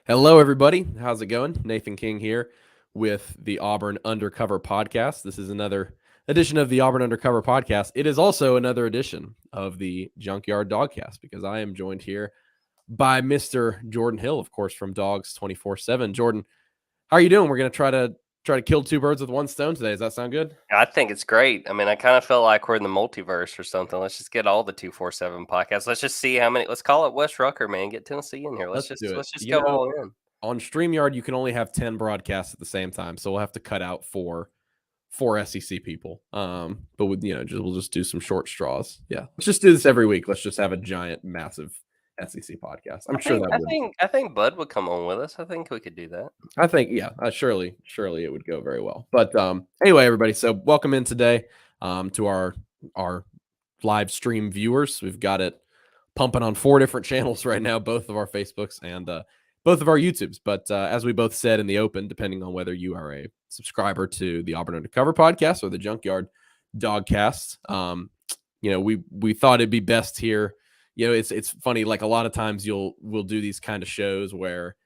Hello, everybody. How's it going? Nathan King here with the Auburn Undercover podcast. This is another edition of the Auburn Undercover podcast. It is also another edition of the Junkyard Dogcast because I am joined here by Mr. Jordan Hill, of course, from Dawgs247. Jordan, how are you doing? We're going to try to kill two birds with one stone today. Does that sound good? I think it's great. I mean, I kind of feel like we're in the multiverse or something. Let's just get all the 247 podcasts. Let's just see how many. Let's call it West Rucker, man. Get Tennessee in here. Let's Let's just do it. let's just go all in. On StreamYard, you can only have 10 broadcasts at the same time, so we'll have to cut out four SEC people. But we'll just do some short straws. Yeah, let's just do this every week. Let's just have a giant, massive SEC podcast. I think Bud would come on with us. I think we could do that. I think surely it would go very well. But anyway, everybody, so welcome in today to our live stream viewers. We've got it pumping on 4 different channels right now, both of our Facebooks and both of our YouTubes. But as we both said in the open, depending on whether you are a subscriber to the Auburn Undercover podcast or the Junkyard Dogcast, we thought it'd be best here. It's funny. Like a lot of times we'll do these kind of shows where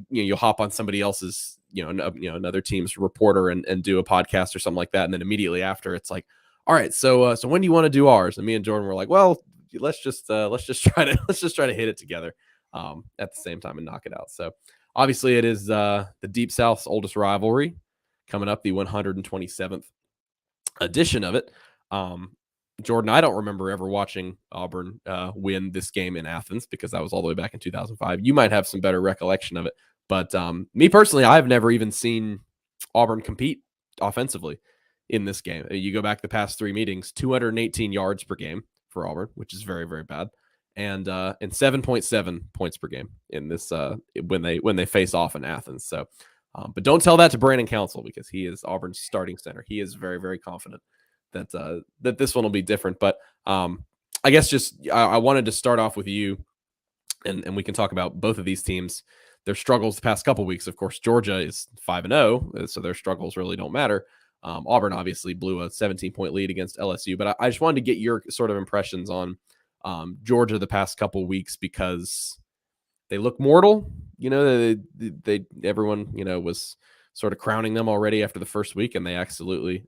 you'll hop on somebody else's, another team's reporter and do a podcast or something like that. And then immediately after it's like, all right, so when do you want to do ours? And me and Jordan were like, well, let's just try to hit it together at the same time and knock it out. So obviously it is the Deep South's oldest rivalry coming up, the 127th edition of it. Jordan, I don't remember ever watching Auburn win this game in Athens because that was all the way back in 2005. You might have some better recollection of it. But me personally, I've never even seen Auburn compete offensively in this game. You go back the past 3 meetings, 218 yards per game for Auburn, which is very, very bad. And 7.7 points per game in this when they face off in Athens. So, but don't tell that to Brandon Council because he is Auburn's starting center. He is very, very confident that this one will be different. But I guess I wanted to start off with you, and we can talk about both of these teams, their struggles the past couple weeks. Of course, Georgia is 5-0, so their struggles really don't matter. Auburn obviously blew a 17-point lead against LSU, but I just wanted to get your sort of impressions on Georgia the past couple weeks because they look mortal. They everyone was sort of crowning them already after the first week, and they absolutely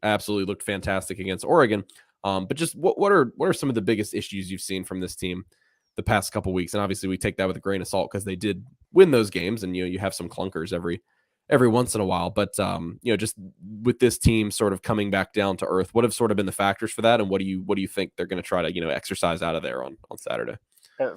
looked fantastic against Oregon. But just what are some of the biggest issues you've seen from this team the past couple weeks? And obviously we take that with a grain of salt because they did win those games, and you have some clunkers every once in a while. But just with this team sort of coming back down to earth, what have sort of been the factors for that, and what do you think they're going to try to exercise out of there on Saturday?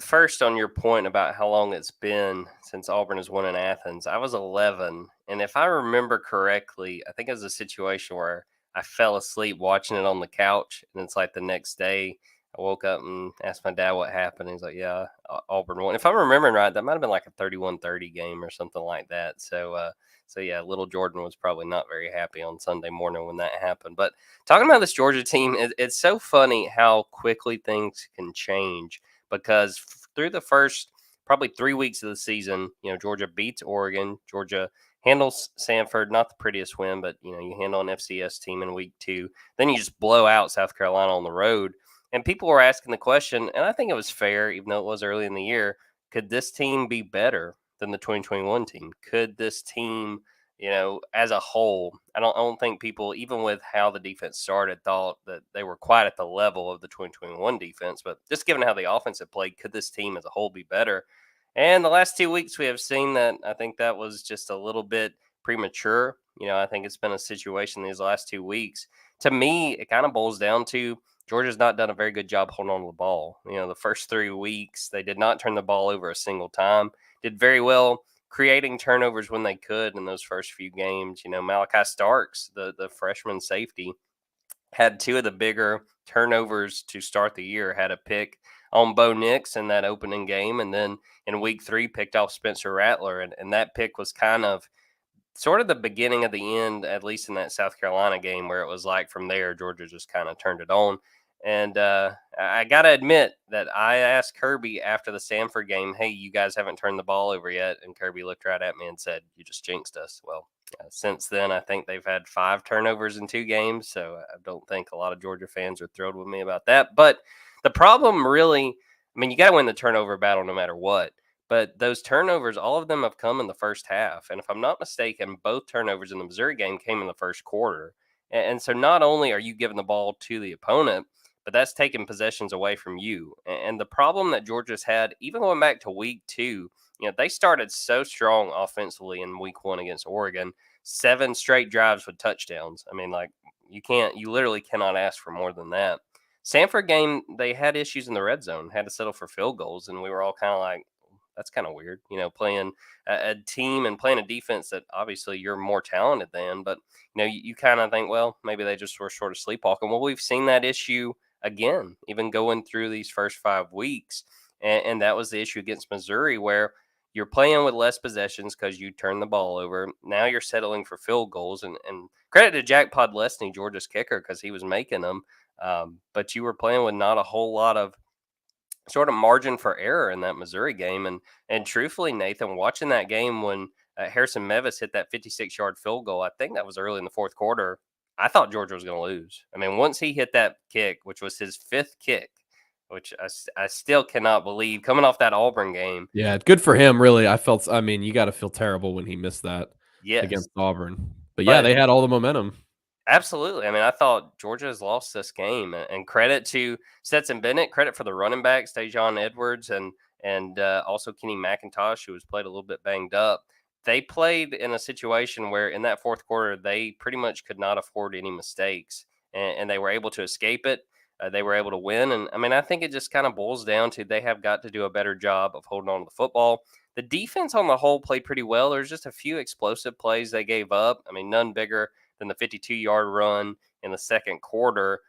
First, on your point about how long it's been since Auburn has won in Athens, I was 11, and if I remember correctly, I think it was a situation where I fell asleep watching it on the couch, and it's like the next day I woke up and asked my dad what happened. He's like, "Yeah, Auburn won." If I'm remembering right, that might have been like a 31-30 game or something like that. So yeah, little Jordan was probably not very happy on Sunday morning when that happened. But talking about this Georgia team, it's so funny how quickly things can change. Because through the first probably 3 weeks of the season, Georgia beats Oregon. Georgia handles Samford, not the prettiest win, but, you handle an FCS team in week 2. Then you just blow out South Carolina on the road. And people were asking the question, and I think it was fair, even though it was early in the year, could this team be better than the 2021 team? Could this team, as a whole, I don't think people, even with how the defense started, thought that they were quite at the level of the 2021 defense. But just given how the offense had played, could this team as a whole be better? And the last 2 weeks we have seen that I think that was just a little bit premature. I think it's been a situation these last 2 weeks. To me, it kind of boils down to Georgia's not done a very good job holding on to the ball. The first 3 weeks, they did not turn the ball over a single time. Did very well creating turnovers when they could in those first few games. Malachi Starks, the freshman safety, had 2 of the bigger turnovers to start the year. Had a pick on Bo Nix in that opening game, and then in week 3 picked off Spencer Rattler. And that pick was kind of sort of the beginning of the end, at least in that South Carolina game, where it was like from there, Georgia just kind of turned it on. And I got to admit that I asked Kirby after the Samford game, hey, you guys haven't turned the ball over yet. And Kirby looked right at me and said, you just jinxed us. Well, since then, I think they've had 5 turnovers in 2 games. So I don't think a lot of Georgia fans are thrilled with me about that. But the problem really, I mean, you got to win the turnover battle no matter what. But those turnovers, all of them have come in the first half. And if I'm not mistaken, both turnovers in the Missouri game came in the first quarter. And so not only are you giving the ball to the opponent, but that's taking possessions away from you. And the problem that Georgia's had, even going back to week 2, they started so strong offensively in week 1 against Oregon, 7 straight drives with touchdowns. I mean, like, you literally cannot ask for more than that. Sanford game, they had issues in the red zone, had to settle for field goals, and we were all kind of like, that's kind of weird, playing a team and playing a defense that obviously you're more talented than, but you kind of think, well, maybe they just were sort of sleepwalking. Well, we've seen that issue again, even going through these first 5 weeks, and that was the issue against Missouri, where you're playing with less possessions because you turn the ball over. Now you're settling for field goals, and credit to Jack Podlesny, Georgia's kicker, because he was making them. But you were playing with not a whole lot of sort of margin for error in that Missouri game. And truthfully, Nathan, watching that game when Harrison Mevis hit that 56-yard field goal, I think that was early in the fourth quarter, I thought Georgia was going to lose. I mean, once he hit that kick, which was his 5th kick, which I still cannot believe, coming off that Auburn game. Yeah, good for him, really. I mean, you got to feel terrible when he missed that Yes. against Auburn. But yeah, But they had all the momentum. absolutely. I mean, I thought Georgia has lost this game, and credit to Stetson Bennett, credit for the running backs, Dejon Edwards, and also Kenny McIntosh, who was played a little bit banged up. They played in a situation where in that fourth quarter they pretty much could not afford any mistakes, and they were able to escape it. They were able to win, and I mean, I think it just kind of boils down to they have got to do a better job of holding on to the football. The defense on the whole played pretty well. There's just a few explosive plays they gave up. I mean, none bigger than the 52-yard run in the second quarter,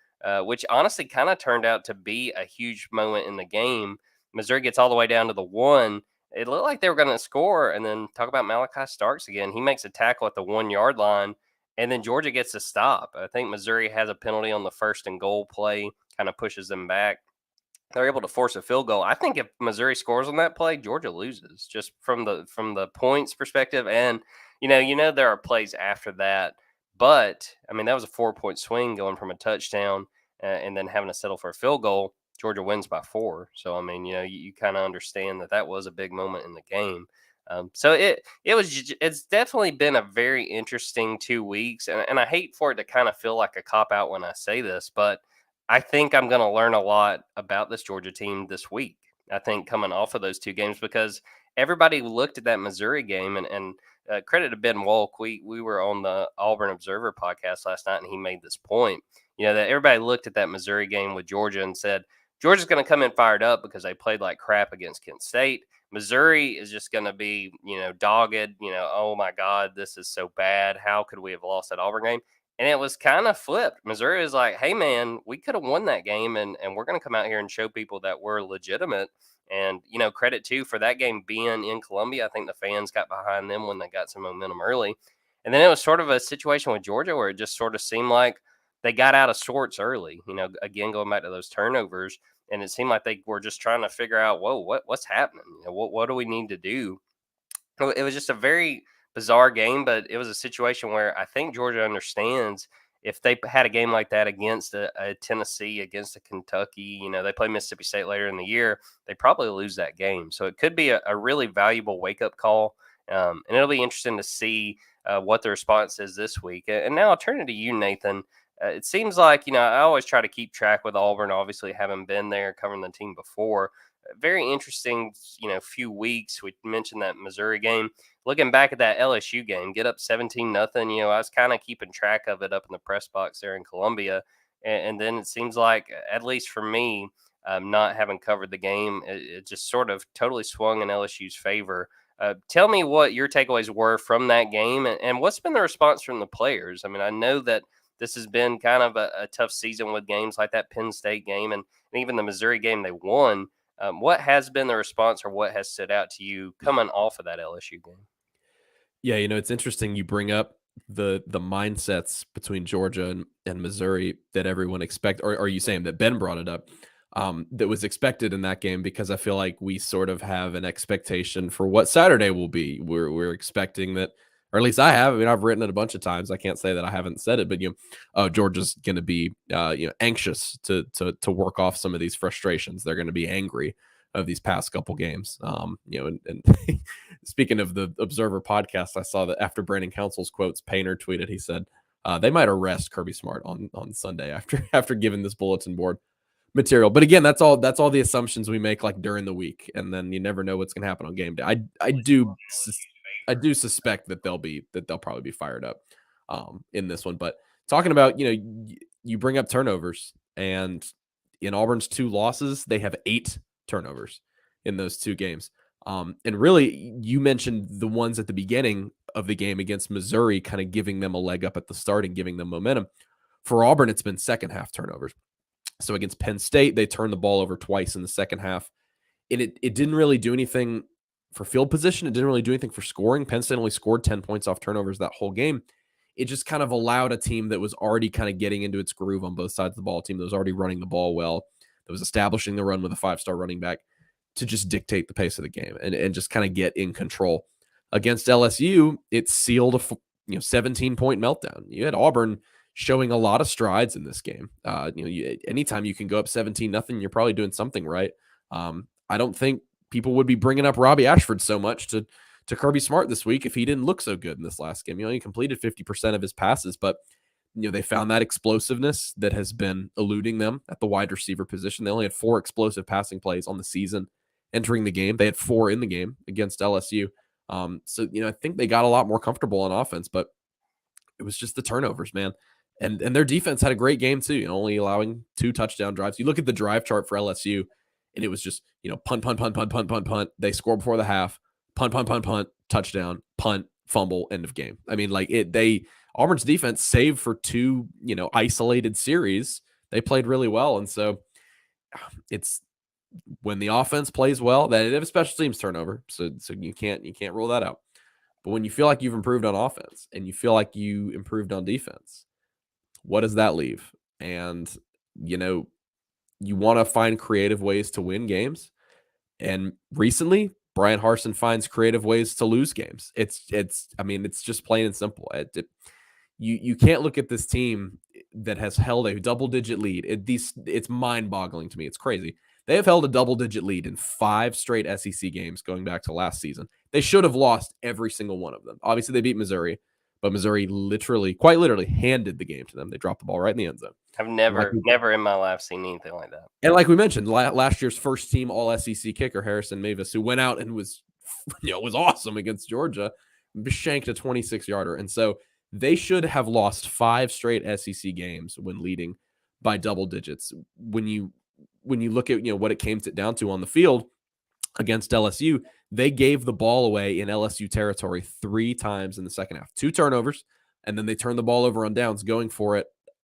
which honestly kind of turned out to be a huge moment in the game. Missouri gets all the way down to the 1. It looked like they were going to score, and then talk about Malachi Starks again. He makes a tackle at the 1-yard line, and then Georgia gets a stop. I think Missouri has a penalty on the 1st and goal play, kind of pushes them back. They're able to force a field goal. I think if Missouri scores on that play, Georgia loses, just from the points perspective. And there are plays after that, but I mean that was a 4-point swing going from a touchdown and then having to settle for a field goal. Georgia wins by 4. So I mean, you kind of understand that was a big moment in the game. So it's definitely been a very interesting 2 weeks, and I hate for it to kind of feel like a cop out when I say this, but I think I'm going to learn a lot about this Georgia team this week. I think coming off of those 2 games, because everybody looked at that Missouri game, and credit to Ben Wolk. We were on the Auburn Observer podcast last night, and he made this point. That everybody looked at that Missouri game with Georgia and said Georgia's going to come in fired up because they played like crap against Kent State. Missouri is just going to be dogged. Oh my God, this is so bad. How could we have lost that Auburn game? And it was kind of flipped. Missouri was like, hey, man, we could have won that game, and we're going to come out here and show people that we're legitimate. And, credit, too, for that game being in Columbia. I think the fans got behind them when they got some momentum early. And then it was sort of a situation with Georgia where it just sort of seemed like they got out of sorts early, again, going back to those turnovers. And it seemed like they were just trying to figure out, whoa, what's happening? What do we need to do? It was just a very bizarre game, but it was a situation where I think Georgia understands if they had a game like that against a Tennessee, against a Kentucky, they play Mississippi State later in the year, they probably lose that game. So it could be a really valuable wake-up call, and it'll be interesting to see what the response is this week. And now I'll turn it to you, Nathan. It seems like, I always try to keep track with Auburn, obviously having been there, covering the team before. Very interesting, few weeks. We mentioned that Missouri game. Looking back at that LSU game, get up 17-0. I was kind of keeping track of it up in the press box there in Columbia. And then it seems like, at least for me, not having covered the game, it just sort of totally swung in LSU's favor. Tell me what your takeaways were from that game, and what's been the response from the players. I mean, I know that this has been kind of a tough season with games like that Penn State game and even the Missouri game they won. What has been the response, or what has stood out to you coming off of that LSU game? Yeah, it's interesting you bring up the mindsets between Georgia and Missouri that everyone expect, or are you saying that Ben brought it up? That was expected in that game, because I feel like we sort of have an expectation for what Saturday will be. We're expecting that, or at least I have. I mean, I've written it a bunch of times. I can't say that I haven't said it, but Georgia's going to be anxious to work off some of these frustrations. They're going to be angry. of these past couple games. And speaking of the Observer podcast, I saw that after Brandon Council's quotes, Painter tweeted, he said they might arrest Kirby Smart on Sunday after giving this bulletin board material. But again, that's all the assumptions we make like during the week, and then you never know what's going to happen on game day. I do suspect that they'll probably be fired up in this one. But talking about, you bring up turnovers, and in Auburn's 2 losses, they have 8 turnovers in those 2 games. And really, you mentioned the ones at the beginning of the game against Missouri, kind of giving them a leg up at the start and giving them momentum. For Auburn, it's been second half turnovers. So against Penn State, they turned the ball over twice in the second half. And it didn't really do anything for field position. It didn't really do anything for scoring. Penn State only scored 10 points off turnovers that whole game. It just kind of allowed a team that was already kind of getting into its groove on both sides of the ball, a team that was already running the ball well, that was establishing the run with a 5-star running back, to just dictate the pace of the game and just kind of get in control. Against LSU, it sealed a 17-point meltdown. You had Auburn showing a lot of strides in this game. Anytime you can go up 17-0, you're probably doing something right. I don't think people would be bringing up Robbie Ashford so much to Kirby Smart this week if he didn't look so good in this last game. He completed 50% of his passes, but they found that explosiveness that has been eluding them at the wide receiver position. They only had 4 explosive passing plays on the season entering the game. They had 4 in the game against LSU. So I think they got a lot more comfortable on offense, but it was just the turnovers, man. And their defense had a great game too, only allowing 2 touchdown drives. You look at the drive chart for LSU, and it was just, punt, punt, punt, punt, punt, punt, punt. They score before the half, punt, punt, punt, punt, touchdown, punt, fumble, end of game. I mean, Auburn's defense, save for 2, isolated series, they played really well. And so it's when the offense plays well, that they have a special teams turnover. So you can't rule that out. But when you feel like you've improved on offense and you feel like you improved on defense, what does that leave? And, you want to find creative ways to win games. And recently, Brian Harsin finds creative ways to lose games. It's just plain and simple. You can't look at this team that has held a double-digit lead. It's mind-boggling to me. It's crazy. They have held a double-digit lead in 5 straight SEC games going back to last season. They should have lost every single one of them. Obviously, they beat Missouri, but Missouri quite literally handed the game to them. They dropped the ball right in the end zone. I've never in my life seen anything like that. And like we mentioned, last year's first team all SEC kicker, Harrison Mavis, who went out and was awesome against Georgia, shanked a 26-yarder. And so they should have lost 5 straight SEC games when leading by double digits. When you look at what it came down to on the field against LSU, they gave the ball away in LSU territory 3 times in the second half. 2 turnovers, and then they turned the ball over on downs, going for it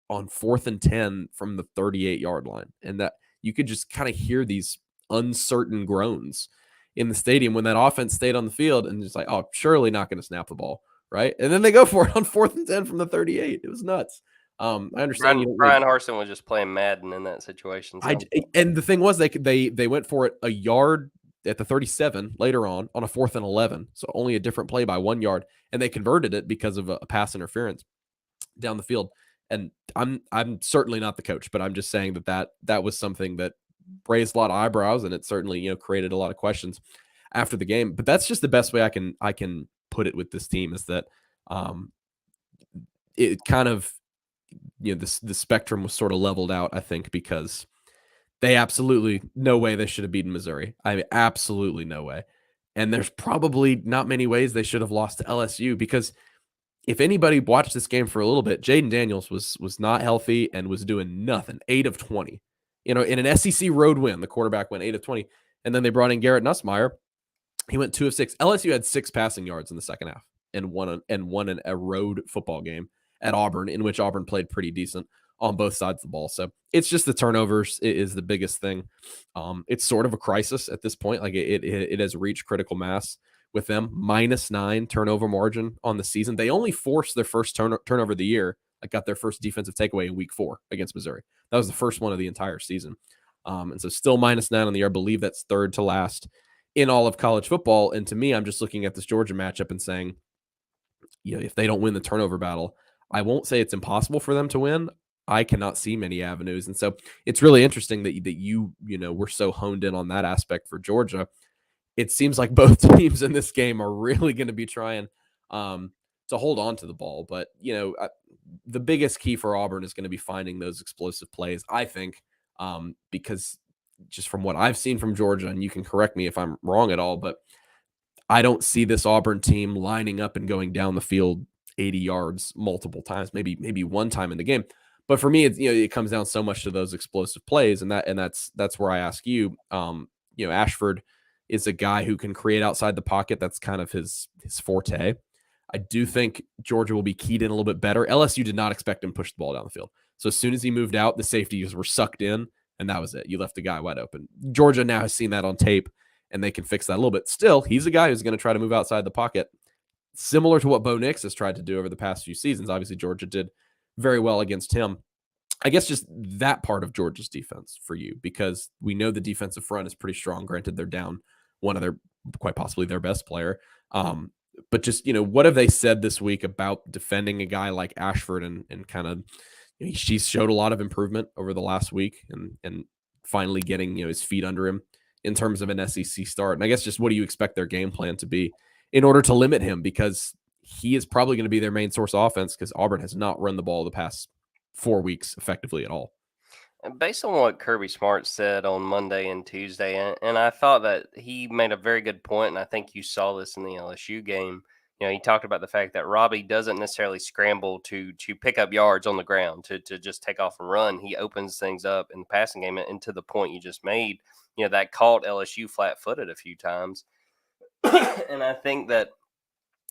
on 4th and 10 from the 38-yard line. And that you could just kind of hear these uncertain groans in the stadium when that offense stayed on the field, and just like, oh, surely not going to snap the ball, right? And then they go for it on 4th and 10 from the 38. It was nuts. I understand. Brian Harsin was just playing Madden in that situation. So. And the thing was, they went for it a yard at the 37 later on a 4th and 11. So only a different play by 1 yard, and they converted it because of a pass interference down the field. And I'm certainly not the coach, but I'm just saying that was something that raised a lot of eyebrows, and it certainly created a lot of questions after the game. But that's just the best way I can put it with this team, is that it kind of the spectrum was sort of leveled out, I think, because they absolutely no way they should have beaten Missouri. I mean, absolutely no way. And there's probably not many ways they should have lost to LSU, because if anybody watched this game for a little bit, Jaden Daniels was not healthy and was doing nothing. 8 of 20. In an SEC road win, the quarterback went 8 of 20. And then they brought in Garrett Nussmeier. He went 2 of 6. LSU had 6 passing yards in the second half and won in a road football game at Auburn, in which Auburn played pretty decent on both sides of the ball. So it's just the turnovers is the biggest thing. It's sort of a crisis at this point. Like it has reached critical mass with them. -9 turnover margin on the season. They only forced their first turnover of the year. Like got their first defensive takeaway in week 4 against Missouri. That was the first one of the entire season. And so still -9 on the year. I believe that's 3rd to last in all of college football. And to me, I'm just looking at this Georgia matchup and saying, if they don't win the turnover battle, I won't say it's impossible for them to win. I cannot see many avenues. And so it's really interesting that you were so honed in on that aspect for Georgia. It seems like both teams in this game are really going to be trying to hold on to the ball. But, the biggest key for Auburn is going to be finding those explosive plays, I think, because just from what I've seen from Georgia, and you can correct me if I'm wrong at all, but I don't see this Auburn team lining up and going down the field 80 yards multiple times, maybe one time in the game. But for me, it comes down so much to those explosive plays, and that's where I ask you. Ashford is a guy who can create outside the pocket. That's kind of his forte. I do think Georgia will be keyed in a little bit better. LSU did not expect him to push the ball down the field. So as soon as he moved out, the safeties were sucked in, and that was it. You left the guy wide open. Georgia now has seen that on tape, and they can fix that a little bit. Still, he's a guy who's going to try to move outside the pocket, similar to what Bo Nix has tried to do over the past few seasons. Obviously, Georgia did very well against him. I guess just that part of Georgia's defense for you, because we know the defensive front is pretty strong. Granted, they're down one of their, quite possibly their best player. But just, what have they said this week about defending a guy like Ashford and kind of, she's showed a lot of improvement over the last week and finally getting, his feet under him in terms of an SEC start. And I guess just what do you expect their game plan to be in order to limit him? Because he is probably going to be their main source of offense, because Auburn has not run the ball the past 4 weeks effectively at all. Based on what Kirby Smart said on Monday and Tuesday, and I thought that he made a very good point, and I think you saw this in the LSU game. He talked about the fact that Robbie doesn't necessarily scramble to pick up yards on the ground to just take off and run. He opens things up in the passing game, and to the point you just made, that caught LSU flat-footed a few times. And I think that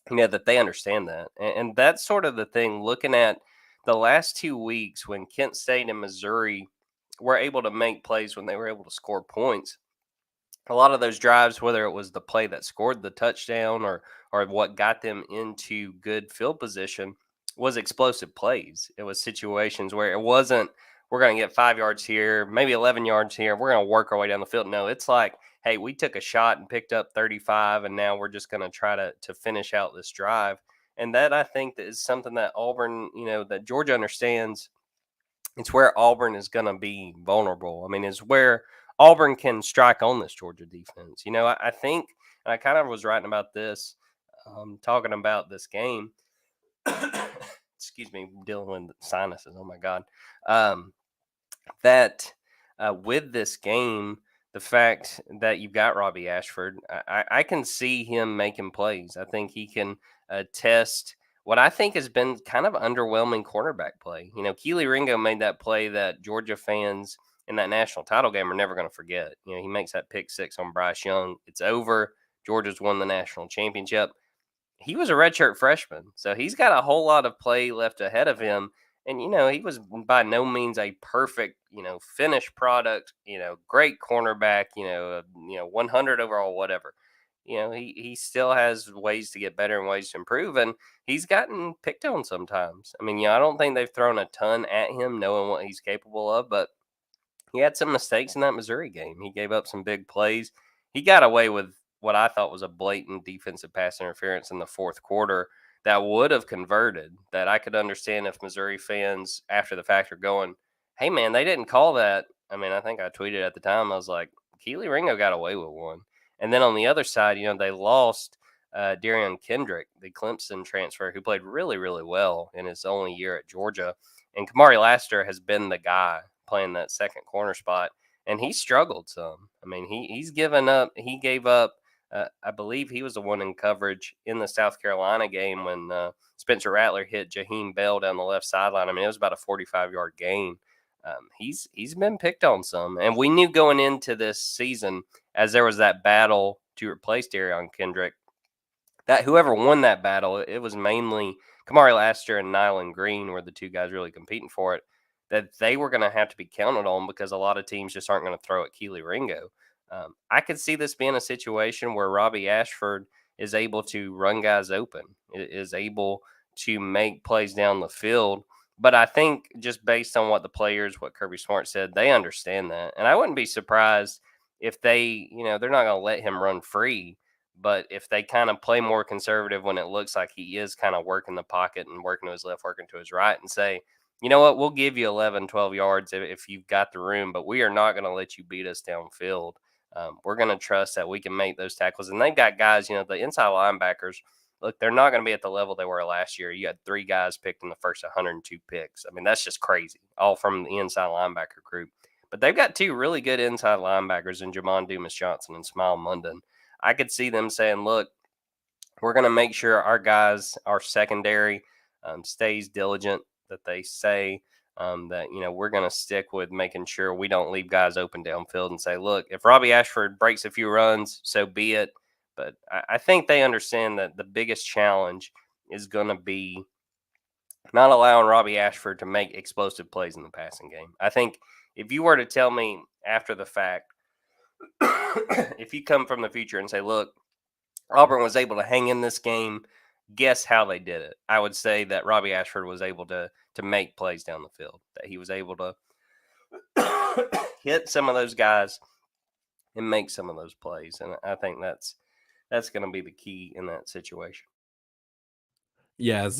that they understand that, and that's sort of the thing. Looking at the last 2 weeks when Kent State and Missouri were able to make plays, when they were able to score points, a lot of those drives, whether it was the play that scored the touchdown or what got them into good field position, was explosive plays. It was situations where it wasn't, we're going to get 5 yards here, maybe 11 yards here, we're going to work our way down the field. No, it's like, hey, we took a shot and picked up 35, and now we're just going to try to finish out this drive. And that, I think, that is something that Auburn, that Georgia understands. It's where Auburn is going to be vulnerable. I mean, it's where Auburn can strike on this Georgia defense. I think, and I kind of was writing about this, talking about this game. Excuse me, dealing with sinuses. Oh my God. That with this game, the fact that you've got Robbie Ashford, I can see him making plays. I think he can test what I think has been kind of underwhelming cornerback play. Keely Ringo made that play that Georgia fans in that national title game are never going to forget. He makes that pick six on Bryce Young. It's over. Georgia's won the national championship. He was a redshirt freshman, so he's got a whole lot of play left ahead of him. And, he was by no means a perfect, finished product, great cornerback, 100 overall, whatever. He still has ways to get better and ways to improve, and he's gotten picked on sometimes. I mean, I don't think they've thrown a ton at him knowing what he's capable of, but he had some mistakes in that Missouri game. He gave up some big plays. He got away with what I thought was a blatant defensive pass interference in the fourth quarter that would have converted, that I could understand if Missouri fans after the fact are going, hey, man, they didn't call that. I mean, I think I tweeted at the time, I was like, Keely Ringo got away with one. And then on the other side, they lost Darian Kendrick, the Clemson transfer, who played really, really well in his only year at Georgia. And Kamari Laster has been the guy playing that second corner spot, and he struggled some. I mean, he's given up. He gave up. I believe he was the one in coverage in the South Carolina game when Spencer Rattler hit Jaheim Bell down the left sideline. I mean, it was about a 45-yard gain. He's been picked on some, and we knew going into this season, as there was that battle to replace Darian Kendrick, that whoever won that battle, it was mainly Kamari Laster and Nyland Green were the two guys really competing for it, that they were going to have to be counted on because a lot of teams just aren't going to throw at Keely Ringo. I could see this being a situation where Robbie Ashford is able to run guys open, is able to make plays down the field. But I think just based on what Kirby Smart said, they understand that. And I wouldn't be surprised if they're not going to let him run free. But if they kind of play more conservative when it looks like he is kind of working the pocket and working to his left, working to his right, and say, you know what, we'll give you 11, 12 yards if you've got the room, but we are not going to let you beat us downfield. We're going to trust that we can make those tackles. And they've got guys, the inside linebackers, look, they're not going to be at the level they were last year. You had 3 guys picked in the first 102 picks. I mean, that's just crazy, all from the inside linebacker group. But they've got 2 really good inside linebackers in Jamon Dumas-Johnson and Smile Munden. I could see them saying, look, we're going to make sure our guys, our secondary, stays diligent, that they say that, we're going to stick with making sure we don't leave guys open downfield and say, look, if Robbie Ashford breaks a few runs, so be it. But I think they understand that the biggest challenge is going to be not allowing Robbie Ashford to make explosive plays in the passing game. I think if you were to tell me after the fact, if you come from the future and say, look, Auburn was able to hang in this game, guess how they did it? I would say that Robbie Ashford was able to make plays down the field, that he was able to hit some of those guys and make some of those plays. And I think that's going to be the key in that situation. Yeah, as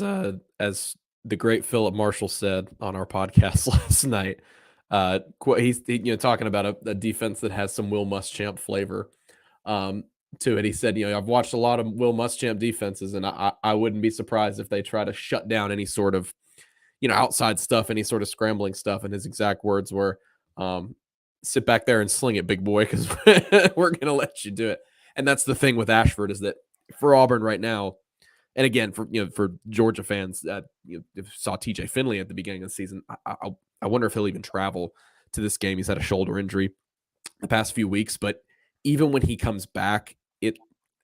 the great Philip Marshall said on our podcast last night, he's talking about a defense that has some Will Muschamp flavor to it. He said, I've watched a lot of Will Muschamp defenses, and I wouldn't be surprised if they try to shut down any sort of outside stuff, any sort of scrambling stuff. And his exact words were, sit back there and sling it, big boy, because we're going to let you do it. And that's the thing with Ashford, is that for Auburn right now, and again, for Georgia fans that saw TJ Finley at the beginning of the season, I wonder if he'll even travel to this game. He's had a shoulder injury the past few weeks, but even when he comes back,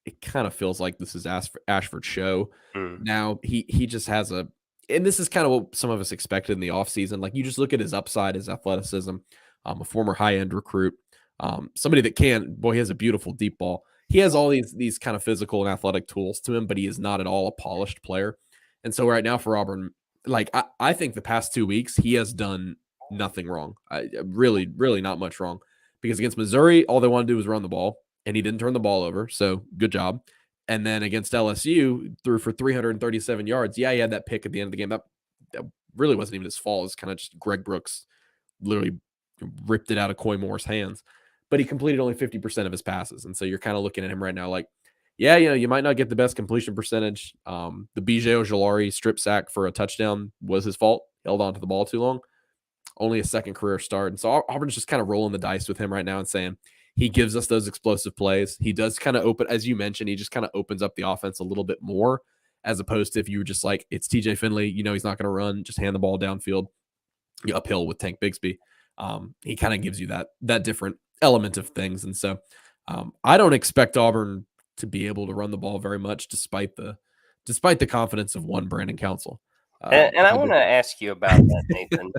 it kind of feels like this is Ashford's show. Now he just has and this is kind of what some of us expected in the offseason. Like, you just look at his upside, his athleticism, a former high-end recruit, somebody that he has a beautiful deep ball. He has all these kind of physical and athletic tools to him, but he is not at all a polished player. And so right now for Auburn, like, I think the past 2 weeks, he has done nothing wrong. Really, really not much wrong. Because against Missouri, all they wanted to do was run the ball, and he didn't turn the ball over. So good job. And then against LSU, threw for 337 yards. Yeah, he had that pick at the end of the game. That really wasn't even his fault. It's kind of just Greg Brooks literally ripped it out of Coy Moore's hands. But he completed only 50% of his passes. And so you're kind of looking at him right now like, yeah, you might not get the best completion percentage. The BJ Ojolari strip sack for a touchdown was his fault. Held on to the ball too long. Only a second career start. And so Auburn's just kind of rolling the dice with him right now and saying he gives us those explosive plays. He does kind of open, as you mentioned, he just kind of opens up the offense a little bit more, as opposed to if you were just like, it's TJ Finley, he's not going to run, just hand the ball downfield, uphill with Tank Bigsby. He kind of gives you that different element of things. And so I don't expect Auburn to be able to run the ball very much, despite the confidence of one Brandon Council. And I want to ask you about that, Nathan.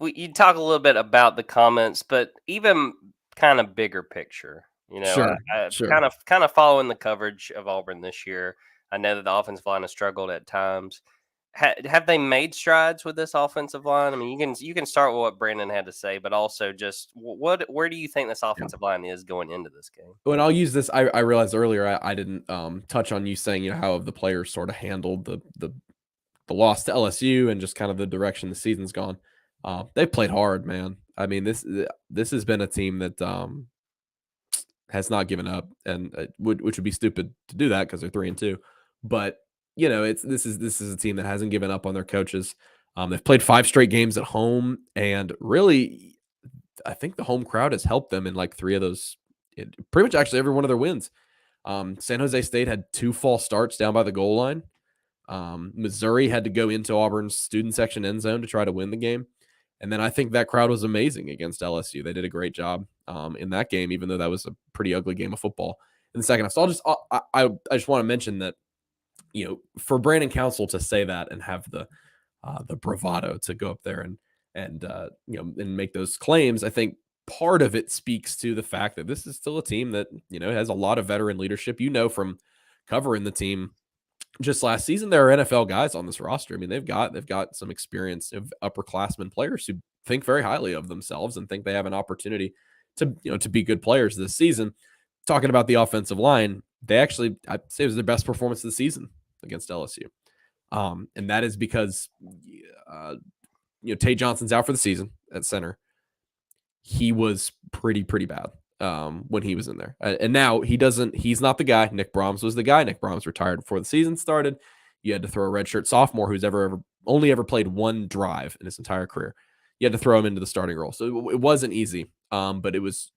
You talk a little bit about the comments, but even kind of bigger picture. Sure. Kind of following the coverage of Auburn this year. I know that the offensive line has struggled at times. Have they made strides with this offensive line? I mean, you can start with what Brandon had to say, but also just where do you think this offensive line is going into this game? Well, I'll use this. I realized earlier I didn't touch on you saying how have the players sort of handled the loss to LSU and just kind of the direction the season's gone. They've played hard, man. I mean, this has been a team that has not given up, and which would be stupid to do that because they're 3-2. But this is a team that hasn't given up on their coaches. They've played 5 straight games at home, and really, I think the home crowd has helped them in like 3 of those. Pretty much, actually, every one of their wins. San Jose State had 2 false starts down by the goal line. Missouri had to go into Auburn's student section end zone to try to win the game. And then I think that crowd was amazing against LSU. They did a great job in that game, even though that was a pretty ugly game of football in the second half. So I just want to mention that, for Brandon Council to say that and have the bravado to go up there and make those claims, I think part of it speaks to the fact that this is still a team that, has a lot of veteran leadership. From covering the team just last season, there are NFL guys on this roster. I mean, they've got some experience of upperclassmen players who think very highly of themselves and think they have an opportunity to be good players this season. Talking about the offensive line, I'd say it was their best performance of the season against LSU. And that is because Tate Johnson's out for the season at center. He was pretty bad when he was in there. And now he's not the guy. Nick Brahms was the guy. Nick Brahms retired before the season started. You had to throw a redshirt sophomore who's only ever played one drive in his entire career. You had to throw him into the starting role. So it wasn't easy. But it was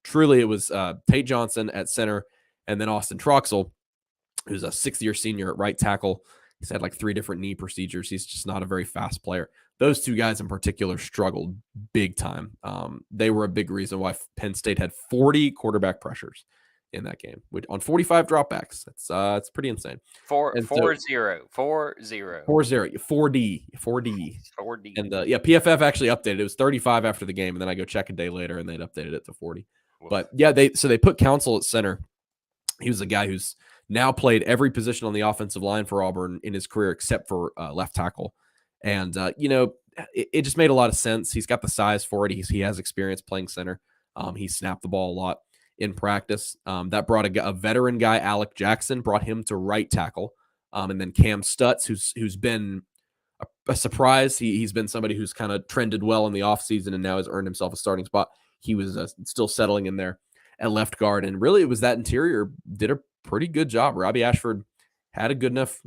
Tate Johnson at center, and then Austin Troxell, who's a 6th-year senior at right tackle. He's had like 3 different knee procedures. He's just not a very fast player. Those 2 guys in particular struggled big time. They were a big reason why Penn State had 40 quarterback pressures in that game on 45 dropbacks. It's pretty insane. 4-0. 4D. And PFF actually updated. It was 35 after the game, and then I go check a day later, and they'd updated it to 40. But yeah, they put Council at center. He was a guy who's now played every position on the offensive line for Auburn in his career except for left tackle. And, it just made a lot of sense. He's got the size for it. He has experience playing center. He snapped the ball a lot in practice. That brought a veteran guy, Alec Jackson, brought him to right tackle. And then Cam Stutz, who's been a surprise. He's been somebody who's kind of trended well in the offseason and now has earned himself a starting spot. He was still settling in there at left guard. And really, it was that interior did a pretty good job. Robbie Ashford had good enough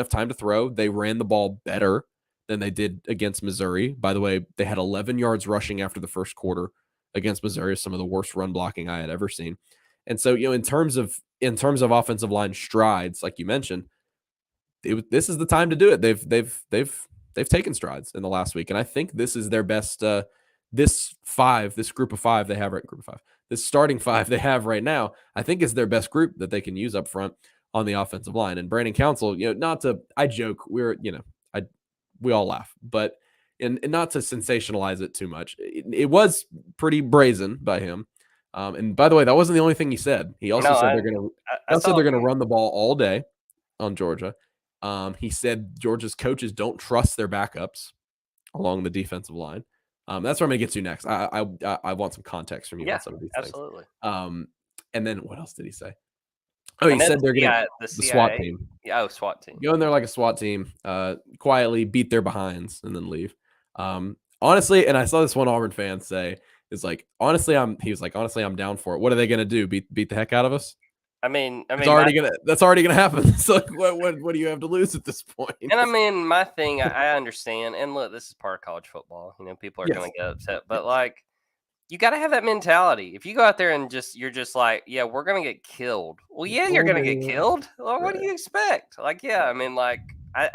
time to throw. They ran the ball better than they did against Missouri. By the way, they had 11 yards rushing after the first quarter against Missouri, some of the worst run blocking I had ever seen. And so, in terms of offensive line strides, like you mentioned, this is the time to do it. They've taken strides in the last week, and I think this is their best. This group of 5 they have this starting 5 they have right now, I think is their best group that they can use up front on the offensive line. And Brandon Council, I joke, we all laugh, but and not to sensationalize it too much. It was pretty brazen by him. And by the way, that wasn't the only thing he said. He also said they're going to run the ball all day on Georgia. He said Georgia's coaches don't trust their backups along the defensive line. That's where I'm going to get to next. I want some context from you on some of these things. Absolutely. And then what else did he say? Oh, he said they're going to the SWAT team. Yeah, SWAT team. Go in there like a SWAT team, quietly beat their behinds and then leave. Honestly, and I saw this one Auburn fan say, honestly, I'm down for it. What are they going to do? Beat the heck out of us? That's already gonna happen. So what do you have to lose at this point? And my thing, I understand. And look, this is part of college football. People are going to get upset, but you got to have that mentality. If you go out there and you're just like, yeah, we're going to get killed. Well, yeah, you're going to get killed. Well, what do you expect? I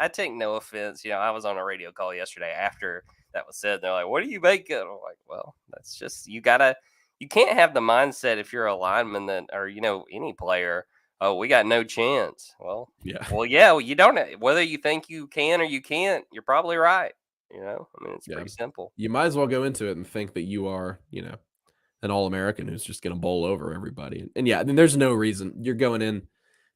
take no offense. I was on a radio call yesterday after that was said. They're like, what do you make it? I'm like, well, that's just, you can't have the mindset if you're a lineman or any player. Oh, we got no chance. Well, yeah. You don't. Whether you think you can or you can't, you're probably right. It's pretty simple. You might as well go into it and think that you are, an All-American who's just going to bowl over everybody. And there's no reason you're going in.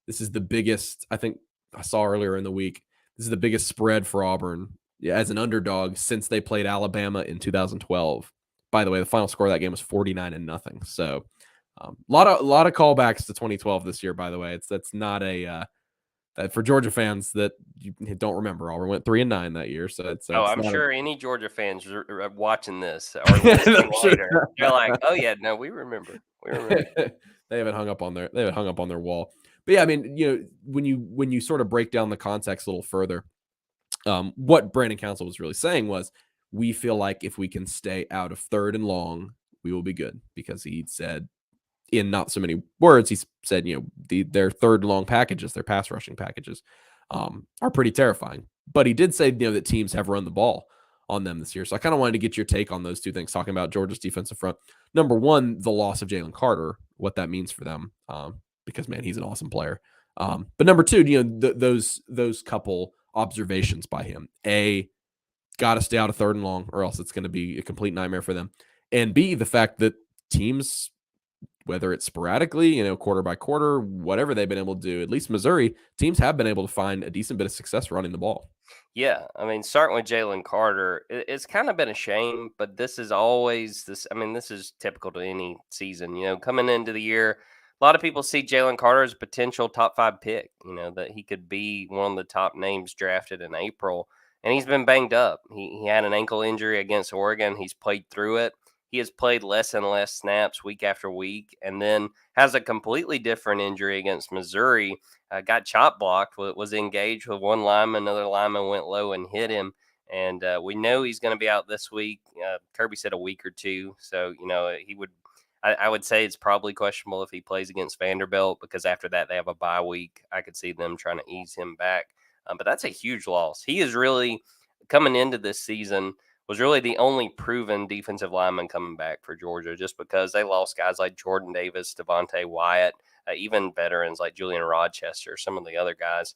This is the biggest. I think I saw earlier in the week. This is the biggest spread for Auburn as an underdog since they played Alabama in 2012. By the way, the final score of that game was 49-0. So, a lot of callbacks to 2012 this year. By the way, that's not for Georgia fans that you don't remember. Auburn went 3-9 that year. So I'm sure any Georgia fans are watching this or listening later. They're like, oh yeah, no, we remember. They haven't hung up on their wall. But yeah, when you sort of break down the context a little further, what Brandon Council was really saying was, we feel like if we can stay out of 3rd and long, we will be good, because he said, in not so many words, he said, their 3rd and long packages, their pass rushing packages, are pretty terrifying. But he did say, that teams have run the ball on them this year. So I kind of wanted to get your take on those 2 things, talking about Georgia's defensive front. Number one, the loss of Jalen Carter, what that means for them, because man, he's an awesome player. But number 2, those couple observations by him. A, got to stay out of 3rd and long, or else it's going to be a complete nightmare for them. And B, the fact that teams, whether it's sporadically, quarter by quarter, whatever they've been able to do, at least Missouri, teams have been able to find a decent bit of success running the ball. Yeah, starting with Jalen Carter, it's kind of been a shame, but this is always this. This is typical to any season. Coming into the year, a lot of people see Jalen Carter as a potential top 5 pick. That he could be one of the top names drafted in April. and he's been banged up. He had an ankle injury against Oregon. He's played through it. He has played less and less snaps week after week, and then has a completely different injury against Missouri. Got chop blocked, was engaged with one lineman. Another lineman went low and hit him. And we know he's going to be out this week. Kirby said a week or two. So, he would, I would say it's probably questionable if he plays against Vanderbilt, because after that they have a bye week. I could see them trying to ease him back. But that's a huge loss. He is really, coming into this season, was really the only proven defensive lineman coming back for Georgia, just because they lost guys like Jordan Davis, Devontae Wyatt, even veterans like Julian Rochester, some of the other guys.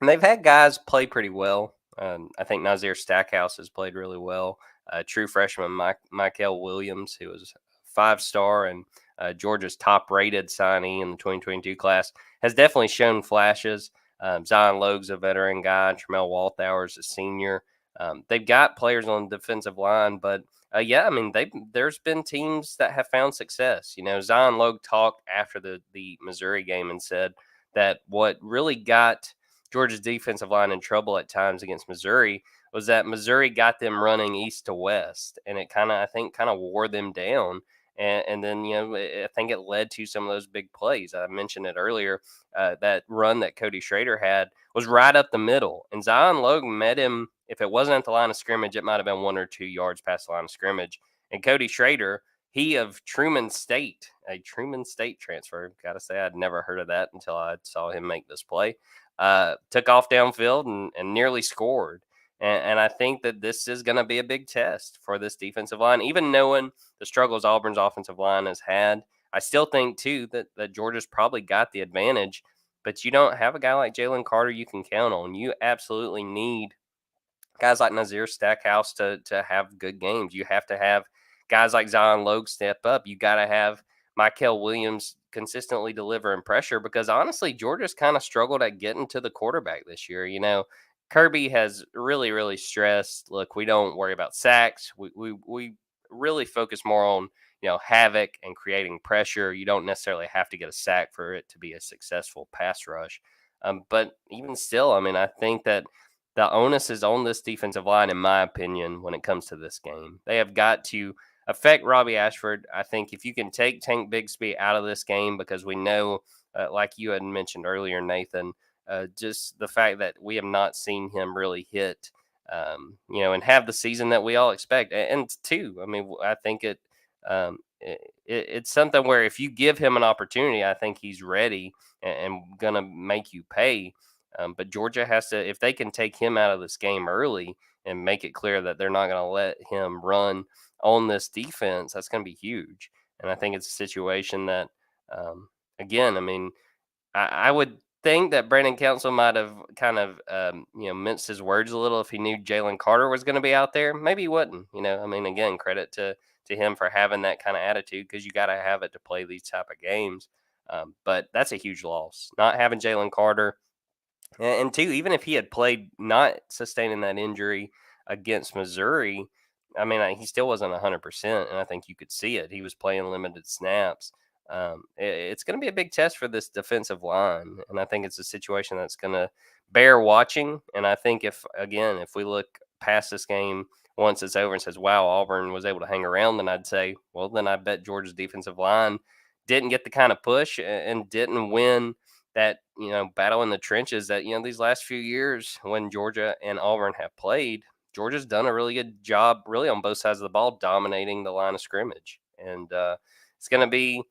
And they've had guys play pretty well. I think Nazir Stackhouse has played really well. True freshman Michael Williams, who was 5-star and Georgia's top-rated signee in the 2022 class, has definitely shown flashes. Zion Logue's a veteran guy. Tramel Walthour's a senior. They've got players on the defensive line, but yeah, I mean, there's been teams that have found success. Zion Logue talked after the Missouri game and said that what really got Georgia's defensive line in trouble at times against Missouri was that Missouri got them running east to west, and it kind of wore them down. And then, I think it led to some of those big plays. I mentioned it earlier. That run that Cody Schrader had was right up the middle, and Zion Logue met him. If it wasn't at the line of scrimmage, it might have been 1 or 2 yards past the line of scrimmage. And Cody Schrader, he of Truman State, a Truman State transfer. Got to say, I'd never heard of that until I saw him make this play. Took off downfield and nearly scored. And I think that this is going to be a big test for this defensive line, even knowing the struggles Auburn's offensive line has had. I still think, too, that Georgia's probably got the advantage, but you don't have a guy like Jalen Carter you can count on. You absolutely need guys like Nazir Stackhouse to have good games. You have to have guys like Zion Logue step up. You got to have Michael Williams consistently delivering pressure, because honestly, Georgia's kind of struggled at getting to the quarterback this year. Kirby has really, really stressed, look, we don't worry about sacks. We really focus more on, havoc and creating pressure. You don't necessarily have to get a sack for it to be a successful pass rush. But even still, I mean, I think that the onus is on this defensive line, in my opinion, when it comes to this game. They have got to affect Robbie Ashford. I think if you can take Tank Bigsby out of this game, because we know, like you had mentioned earlier, Nathan, just the fact that we have not seen him really hit, and have the season that we all expect. And two, I mean, I think it's something where if you give him an opportunity, I think he's ready and going to make you pay. But Georgia has to, if they can take him out of this game early and make it clear that they're not going to let him run on this defense, that's going to be huge. And I think it's a situation that, again, I mean, I would think that Brandon Council might have kind of, minced his words a little if he knew Jalen Carter was going to be out there. Maybe he wouldn't. I mean, again, credit to him for having that kind of attitude, because you got to have it to play these type of games. But that's a huge loss, not having Jalen Carter. And two, even if he had played not sustaining that injury against Missouri, I mean, he still wasn't 100%, and I think you could see it. He was playing limited snaps. It's going to be a big test for this defensive line, and I think it's a situation that's going to bear watching. And I think if we look past this game once it's over and says, wow, Auburn was able to hang around, then I'd say, well, then I bet Georgia's defensive line didn't get the kind of push and didn't win that, battle in the trenches that, these last few years when Georgia and Auburn have played. Georgia's done a really good job really on both sides of the ball, dominating the line of scrimmage. And it's going to be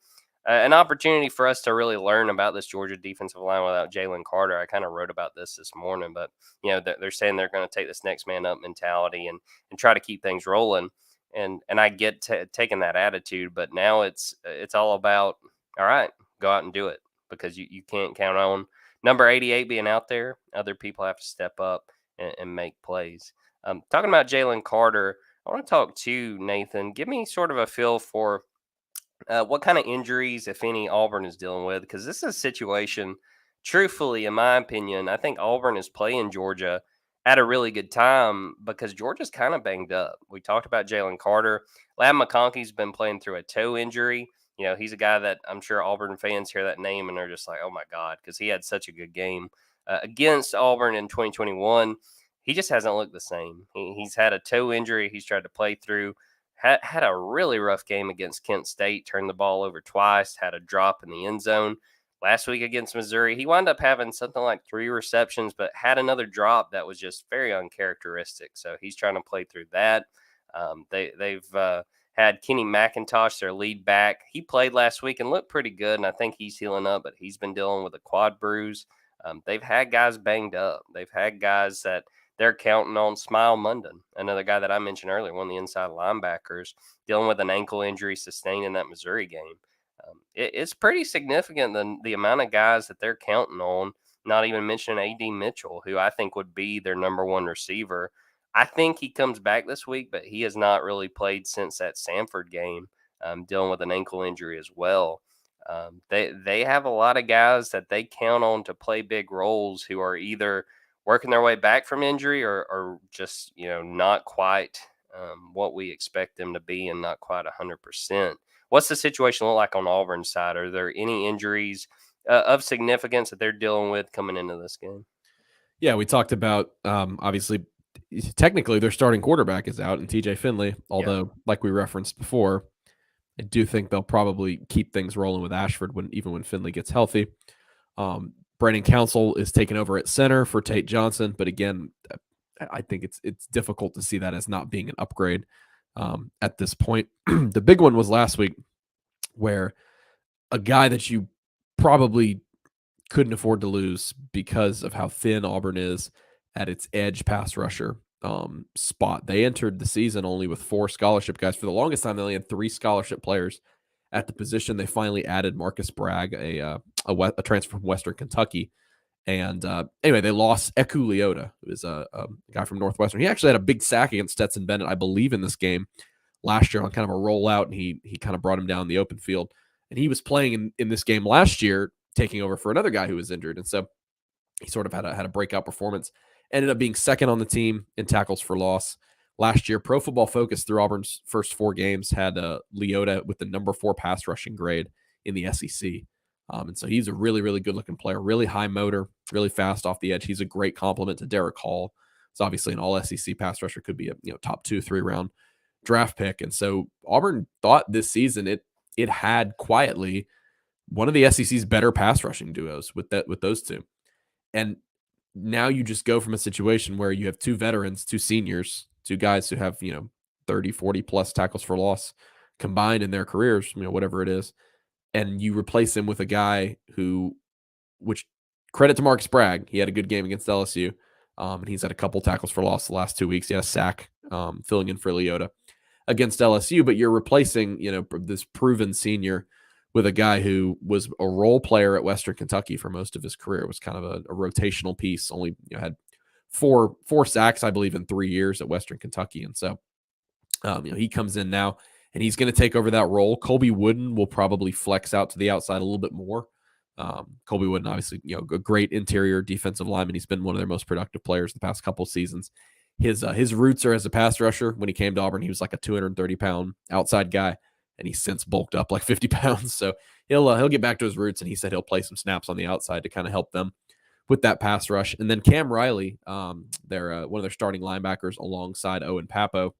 an opportunity for us to really learn about this Georgia defensive line without Jalen Carter. I kind of wrote about this morning, but they're saying they're going to take this next man up mentality and try to keep things rolling. And I get taking that attitude, but now it's all about, all right, go out and do it, because you can't count on number 88 being out there. Other people have to step up and make plays. Talking about Jalen Carter, I want to talk to Nathan. Give me sort of a feel for what kind of injuries, if any, Auburn is dealing with, because this is a situation, truthfully, in my opinion, I think Auburn is playing Georgia at a really good time because Georgia's kind of banged up. We talked about Jalen Carter. Lab McConkey's been playing through a toe injury. He's a guy that I'm sure Auburn fans hear that name and they're just like, oh my God, because he had such a good game against Auburn in 2021. he just hasn't looked the same. He's had a toe injury he's tried to play through. Had a really rough game against Kent State, turned the ball over twice, had a drop in the end zone. Last week against Missouri, he wound up having something like 3 receptions, but had another drop that was just very uncharacteristic. So he's trying to play through that. They've had Kenny McIntosh, their lead back. He played last week and looked pretty good, and I think he's healing up, but he's been dealing with a quad bruise. They've had guys banged up. They've had guys that they're counting on. Smile Munden, another guy that I mentioned earlier, one of the inside linebackers, dealing with an ankle injury sustained in that Missouri game. It's pretty significant the amount of guys that they're counting on, not even mentioning A.D. Mitchell, who I think would be their number one receiver. I think he comes back this week, but he has not really played since that Samford game, dealing with an ankle injury as well. They have a lot of guys that they count on to play big roles who are either working their way back from injury or just not quite what we expect them to be and not quite 100%. What's the situation look like on Auburn's side? Are there any injuries of significance that they're dealing with coming into this game? Yeah, we talked about obviously, technically their starting quarterback is out, and TJ Finley. Although, like we referenced before, I do think they'll probably keep things rolling with Ashford even when Finley gets healthy. Brandon Council is taking over at center for Tate Johnson, but again, I think it's difficult to see that as not being an upgrade at this point. The big one was last week, where a guy that you probably couldn't afford to lose because of how thin Auburn is at its edge pass rusher spot. They entered the season only with 4 scholarship guys. For the longest time, they only had 3 scholarship players at the position. They finally added Marcus Bragg, a transfer from Western Kentucky. And anyway, they lost Eku Leota, who is a guy from Northwestern. He actually had a big sack against Stetson Bennett, I believe, in this game last year on kind of a rollout, and he kind of brought him down the open field. And he was playing in this game last year, taking over for another guy who was injured. And so he sort of had a breakout performance. Ended up being second on the team in tackles for loss. Last year, Pro Football Focus, through Auburn's first 4 games, had Leota with the number 4 pass rushing grade in the SEC. And so he's a really, really good-looking player, really high motor, really fast off the edge. He's a great complement to Derek Hall. It's obviously an all-SEC pass rusher, could be a top 2, 3 round draft pick. And so Auburn thought this season it had quietly one of the SEC's better pass rushing duos with those two. And now you just go from a situation where you have 2 veterans, 2 seniors, 2 guys who have 30, 40 plus tackles for loss combined in their careers, whatever it is, and you replace him with a guy which credit to Marcus Bragg, he had a good game against LSU, and he's had a couple tackles for loss the last 2 weeks. He had a sack filling in for Leota against LSU, but you're replacing this proven senior with a guy who was a role player at Western Kentucky for most of his career. It was kind of a rotational piece. Only had four sacks, I believe, in 3 years at Western Kentucky, and so he comes in now and he's going to take over that role. Colby Wooden will probably flex out to the outside a little bit more. Colby Wooden, obviously, a great interior defensive lineman. He's been one of their most productive players the past couple of seasons. His roots are as a pass rusher. When he came to Auburn, he was like a 230-pound outside guy, and he's since bulked up like 50 pounds. So he'll get back to his roots, and he said he'll play some snaps on the outside to kind of help them with that pass rush. And then Cam Riley, they're one of their starting linebackers alongside Owen Papo.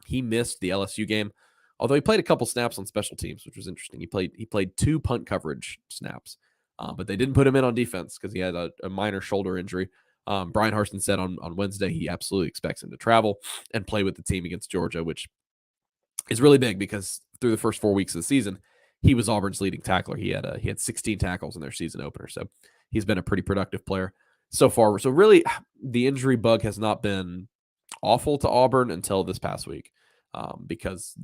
He missed the LSU game, although he played a couple snaps on special teams, which was interesting. He played 2 punt coverage snaps, but they didn't put him in on defense because he had a minor shoulder injury. Brian Harston said on Wednesday he absolutely expects him to travel and play with the team against Georgia, which is really big because through the first 4 weeks of the season, he was Auburn's leading tackler. He had 16 tackles in their season opener, so he's been a pretty productive player so far. So really, the injury bug has not been awful to Auburn until this past week, because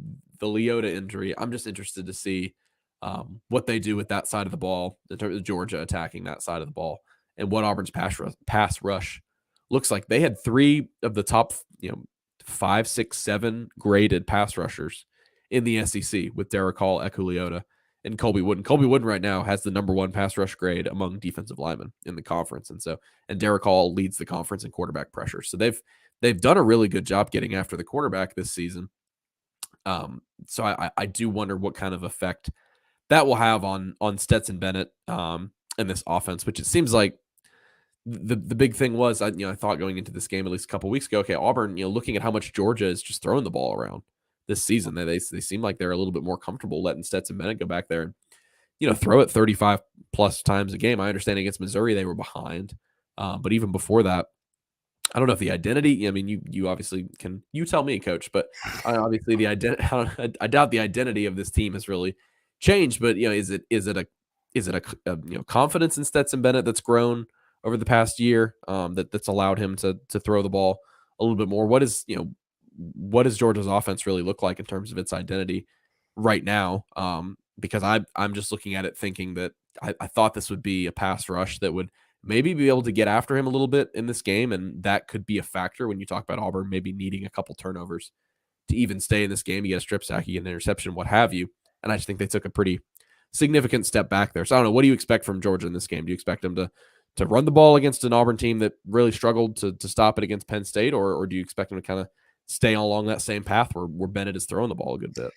the Leota injury, I'm just interested to see what they do with that side of the ball in terms of Georgia attacking that side of the ball and what Auburn's pass rush looks like. They had 3 of the top 5, 6, 7 graded pass rushers in the SEC with Derek Hall, Eku Leota, and Colby Wooden. Colby Wooden right now has the number 1 pass rush grade among defensive linemen in the conference, and Derek Hall leads the conference in quarterback pressure. So they've done a really good job getting after the quarterback this season. So I do wonder what kind of effect that will have on Stetson Bennett and this offense, which it seems like the big thing was, I thought going into this game at least a couple weeks ago, okay, Auburn, looking at how much Georgia is just throwing the ball around this season, they seem like they're a little bit more comfortable letting Stetson Bennett go back there and throw it 35 plus times a game. I understand against Missouri they were behind, but even before that, I don't know if the identity. I mean, you obviously can. You tell me, Coach. But obviously the identity. I doubt the identity of this team has really changed. But is it a confidence in Stetson Bennett that's grown over the past year, that's allowed him to throw the ball a little bit more? What does Georgia's offense really look like in terms of its identity right now? Because I'm just looking at it thinking that I thought this would be a pass rush that would maybe be able to get after him a little bit in this game, and that could be a factor when you talk about Auburn maybe needing a couple turnovers to even stay in this game. You get a strip sack, you get an interception, what have you. And I just think they took a pretty significant step back there. So I don't know. What do you expect from Georgia in this game? Do you expect them to run the ball against an Auburn team that really struggled to stop it against Penn State, or do you expect them to kind of stay along that same path where Bennett is throwing the ball a good bit?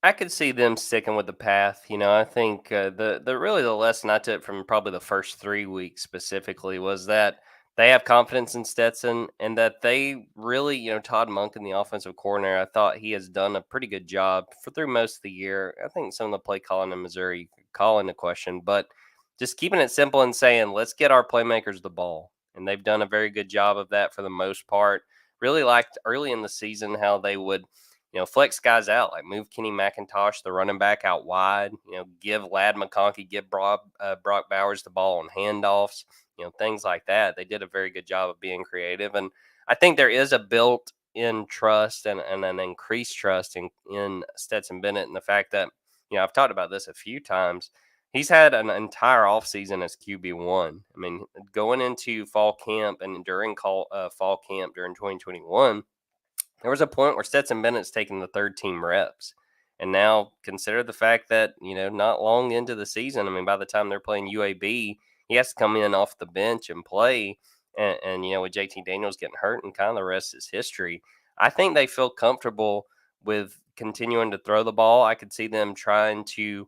I could see them sticking with the path. I think the really the lesson I took from probably the first 3 weeks specifically was that they have confidence in Stetson, and that they really, Todd Monken, the offensive coordinator, I thought he has done a pretty good job for through most of the year. I think some of the play calling in Missouri you could call into question, but just keeping it simple and saying, let's get our playmakers the ball. And they've done a very good job of that for the most part. Really liked early in the season how they would flex guys out, like move Kenny McIntosh, the running back, out wide. Give Lad McConkey, give Brock Bowers the ball on handoffs. Things like that. They did a very good job of being creative, and I think there is a built-in trust and an increased trust in Stetson Bennett, and the fact that I've talked about this a few times. He's had an entire offseason as QB1. I mean, going into fall camp and during fall camp during 2021. There was a point where Stetson Bennett's taking the third team reps. And now consider the fact that, not long into the season, I mean, by the time they're playing UAB, he has to come in off the bench and play. And with JT Daniels getting hurt, and kind of the rest is history. I think they feel comfortable with continuing to throw the ball. I could see them trying to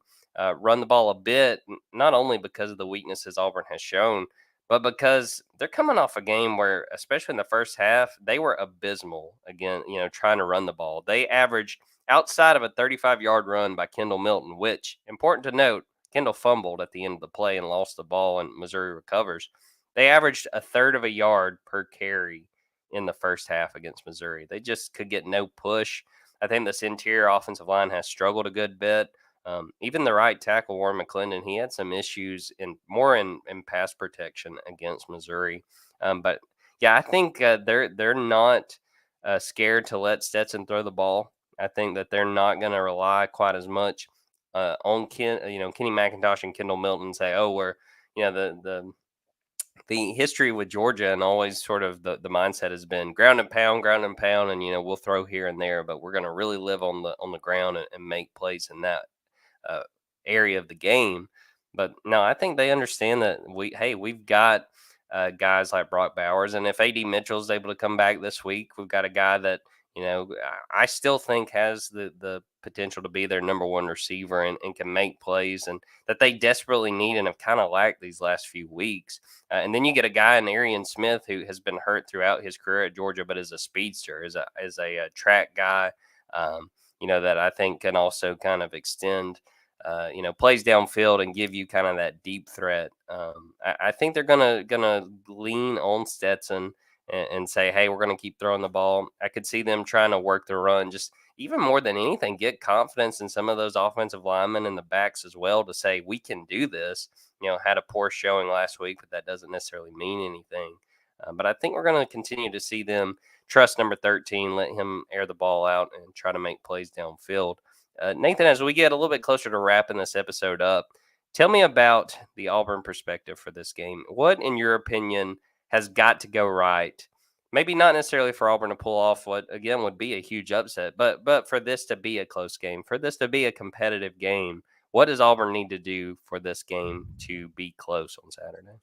run the ball a bit, not only because of the weaknesses Auburn has shown, but because they're coming off a game where, especially in the first half, they were abysmal again, trying to run the ball. They averaged, outside of a 35-yard run by Kendall Milton, which, important to note, Kendall fumbled at the end of the play and lost the ball, and Missouri recovers. They averaged a third of a yard per carry in the first half against Missouri. They just could get no push. I think this interior offensive line has struggled a good bit. Even the right tackle, Warren McClendon, he had some issues in pass protection against Missouri. But yeah, I think they're not scared to let Stetson throw the ball. I think that they're not going to rely quite as much on Kenny McIntosh and Kendall Milton and say, oh, we're the history with Georgia, and always sort of the mindset has been ground and pound, and we'll throw here and there, but we're going to really live on the ground and make plays in that uh, area of the game. But no, I think they understand that we've got guys like Brock Bowers, and if AD Mitchell's able to come back this week, we've got a guy that I still think has the potential to be their number one receiver and can make plays, and that they desperately need and have kind of lacked these last few weeks. And then you get a guy in Arian Smith who has been hurt throughout his career at Georgia, but is a speedster, is a track guy. That I think can also kind of extend, plays downfield and give you kind of that deep threat. I think they're gonna lean on Stetson and say, hey, we're gonna keep throwing the ball. I could see them trying to work the run, just even more than anything, get confidence in some of those offensive linemen in the backs as well to say we can do this. Had a poor showing last week, but that doesn't necessarily mean anything. But I think we're going to continue to see them trust number 13, let him air the ball out and try to make plays downfield. Nathan, as we get a little bit closer to wrapping this episode up, tell me about the Auburn perspective for this game. What, in your opinion, has got to go right? Maybe not necessarily for Auburn to pull off what, again, would be a huge upset, but for this to be a close game, for this to be a competitive game, what does Auburn need to do for this game to be close on Saturday?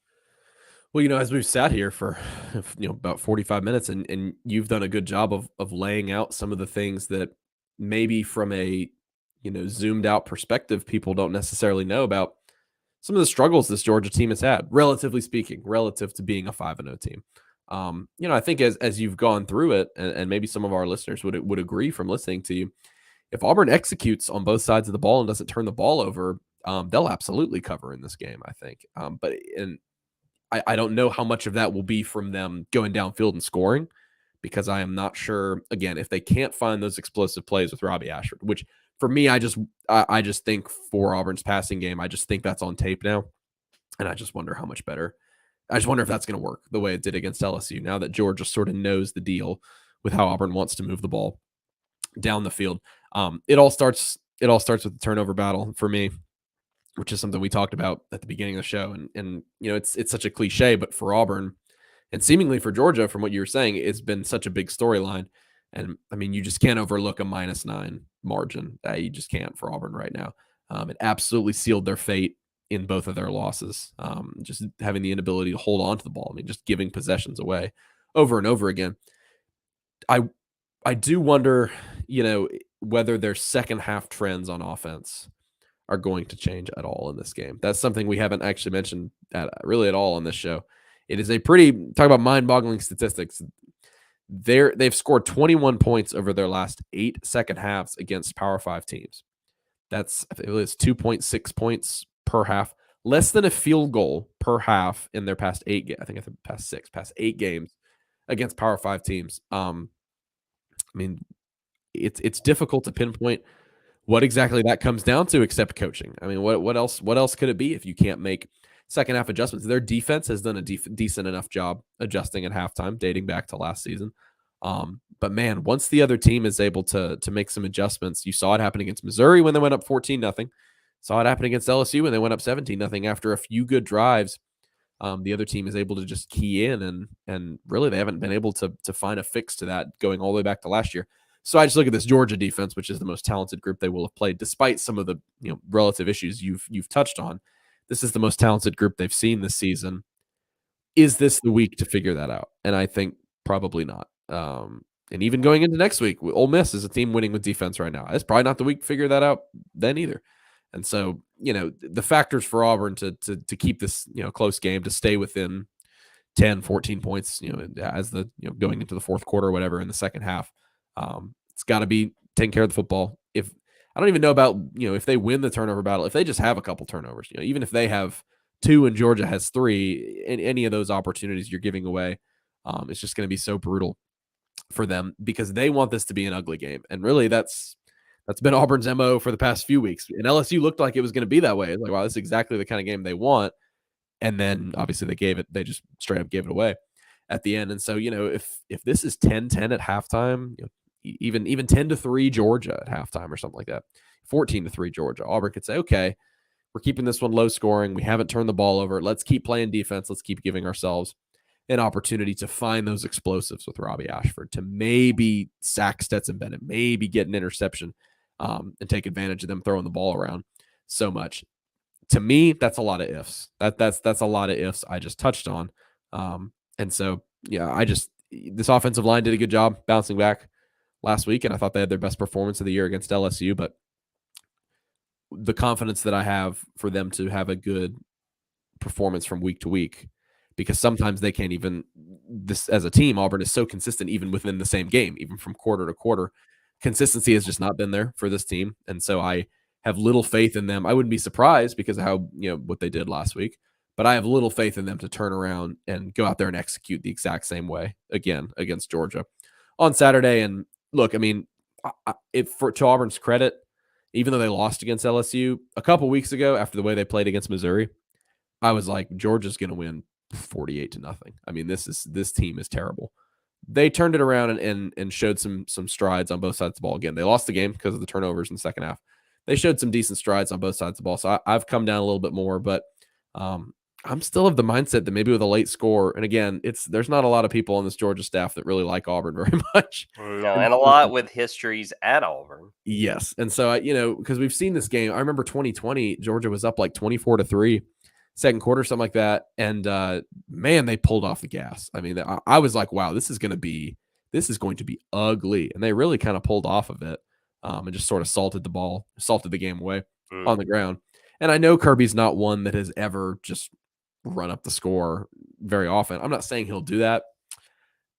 Well, as we've sat here for about 45 minutes, and you've done a good job of laying out some of the things that maybe from a zoomed out perspective people don't necessarily know about some of the struggles this Georgia team has had, relatively speaking, relative to being a 5-0 team. I think as you've gone through it, and maybe some of our listeners would agree from listening to you, if Auburn executes on both sides of the ball and doesn't turn the ball over, they'll absolutely cover in this game, I think. But I don't know how much of that will be from them going downfield and scoring, because I am not sure, again, if they can't find those explosive plays with Robbie Ashford, which for me, I just think for Auburn's passing game, I just think that's on tape now. And I just wonder how much better. I just wonder if that's going to work the way it did against LSU, now that Georgia sort of knows the deal with how Auburn wants to move the ball down the field. It all starts with the turnover battle for me, which is something we talked about at the beginning of the show. And it's such a cliche, but for Auburn and seemingly for Georgia, from what you were saying, it's been such a big storyline. And I mean, you just can't overlook a -9 margin. You just can't for Auburn right now. It absolutely sealed their fate in both of their losses. Just having the inability to hold on to the ball. I mean, just giving possessions away over and over again. I do wonder, whether their second half trends on offense are going to change at all in this game. That's something we haven't actually mentioned really at all on this show. It is a talk about mind-boggling statistics. They've scored 21 points over their last 8 second halves against Power 5 teams. That's, I think it was 2.6 points per half, less than a field goal per half in their past 8. I think past 8 games against Power 5 teams. I mean, it's difficult to pinpoint what exactly that comes down to, except coaching. I mean, what else could it be if you can't make second half adjustments? Their defense has done a decent enough job adjusting at halftime, dating back to last season. But man, once the other team is able to make some adjustments, you saw it happen against Missouri when they went up 14-0. Saw it happen against LSU when they went up 17-0 after a few good drives. The other team is able to just key in, and really they haven't been able to find a fix to that going all the way back to last year. So I just look at this Georgia defense, which is the most talented group they will have played, despite some of the relative issues you've touched on. This is the most talented group they've seen this season. Is this the week to figure that out? And I think probably not. And even going into next week, Ole Miss is a team winning with defense right now. It's probably not the week to figure that out then either. And so, the factors for Auburn to keep this, close game, to stay within 10, 14 points, as going into the fourth quarter or whatever in the second half, it's got to be taking care of the football. If I don't even know about, if they win the turnover battle, if they just have a couple turnovers, even if they have 2 and Georgia has 3, in any of those opportunities you're giving away, it's just going to be so brutal for them, because they want this to be an ugly game. And really that's been Auburn's MO for the past few weeks. And LSU looked like it was going to be that way. It's like, wow, this is exactly the kind of game they want. And then obviously they just straight up gave it away at the end. And so, if this is 10-10 at halftime, even 10-3 Georgia at halftime or something like that, 14-3 Georgia, Auburn could say, okay, we're keeping this one low scoring. We haven't turned the ball over. Let's keep playing defense. Let's keep giving ourselves an opportunity to find those explosives with Robbie Ashford, to maybe sack Stetson Bennett, maybe get an interception, and take advantage of them throwing the ball around so much. To me, that's a lot of ifs. That's a lot of ifs I just touched on. And so, yeah, this offensive line did a good job bouncing back last week, and I thought they had their best performance of the year against LSU. But the confidence that I have for them to have a good performance from week to week, because sometimes they can't even, this as a team, Auburn is so consistent even within the same game, even from quarter to quarter. Consistency has just not been there for this team. And so I have little faith in them. I wouldn't be surprised because of how, what they did last week, but I have little faith in them to turn around and go out there and execute the exact same way again against Georgia on Saturday. And look, I mean, to Auburn's credit, even though they lost against LSU a couple weeks ago after the way they played against Missouri, I was like, Georgia's going to win 48-0. I mean, this team is terrible. They turned it around and showed some strides on both sides of the ball. Again, they lost the game because of the turnovers in the second half. They showed some decent strides on both sides of the ball. So I've come down a little bit more, but I'm still of the mindset that maybe with a late score, and again, there's not a lot of people on this Georgia staff that really like Auburn very much. No, and a lot with histories at Auburn. Yes. And so, because we've seen this game, I remember 2020, Georgia was up like 24-3, second quarter, something like that. And man, they pulled off the gas. I mean, I was like, wow, this is going to be ugly. And they really kind of pulled off of it and just sort of salted the game away on the ground. And I know Kirby's not one that has ever just run up the score very often. I'm not saying he'll do that.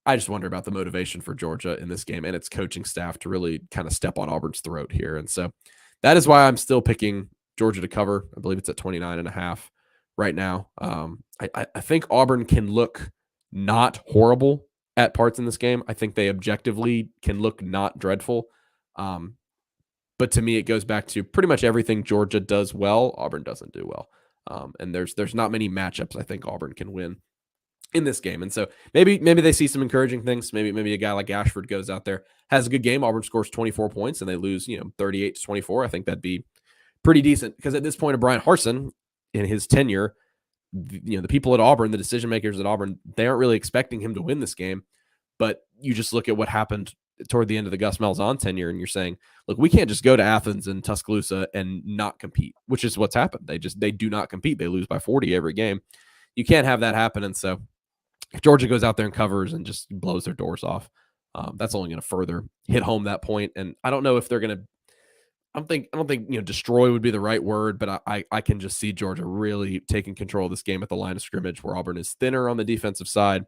I just wonder about the motivation for Georgia in this game and its coaching staff to really kind of step on Auburn's throat here. And so that is why I'm still picking Georgia to cover. I believe it's at 29.5 right now. I think Auburn can look not horrible at parts in this game. I think they objectively can look not dreadful. But to me, it goes back to pretty much everything Georgia does well, Auburn doesn't do well. And there's not many matchups I think Auburn can win in this game. And so maybe they see some encouraging things. Maybe a guy like Ashford goes out there, has a good game. Auburn scores 24 points and they lose, 38-24. I think that'd be pretty decent because at this point of Brian Harsin in his tenure, the people at Auburn, the decision makers at Auburn, they aren't really expecting him to win this game. But you just look at what happened toward the end of the Gus Malzahn tenure, and you're saying, look, we can't just go to Athens and Tuscaloosa and not compete, which is what's happened. They do not compete. They lose by 40 every game. You can't have that happen. And so if Georgia goes out there and covers and just blows their doors off, that's only going to further hit home that point. And I don't know if they're going to. I don't think destroy would be the right word, but I can just see Georgia really taking control of this game at the line of scrimmage, where Auburn is thinner on the defensive side.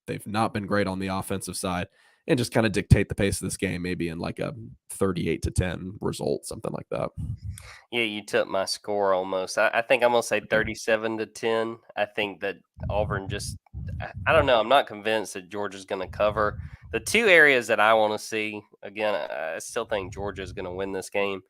They've not been great on the offensive side, and just kind of dictate the pace of this game, maybe in like a 38-10 result, something like that. Yeah, you took my score almost. I think I'm going to say 37-10. I think that Auburn just, I don't know. I'm not convinced that Georgia's going to cover. The two areas that I want to see, again, I still think Georgia is going to win this game.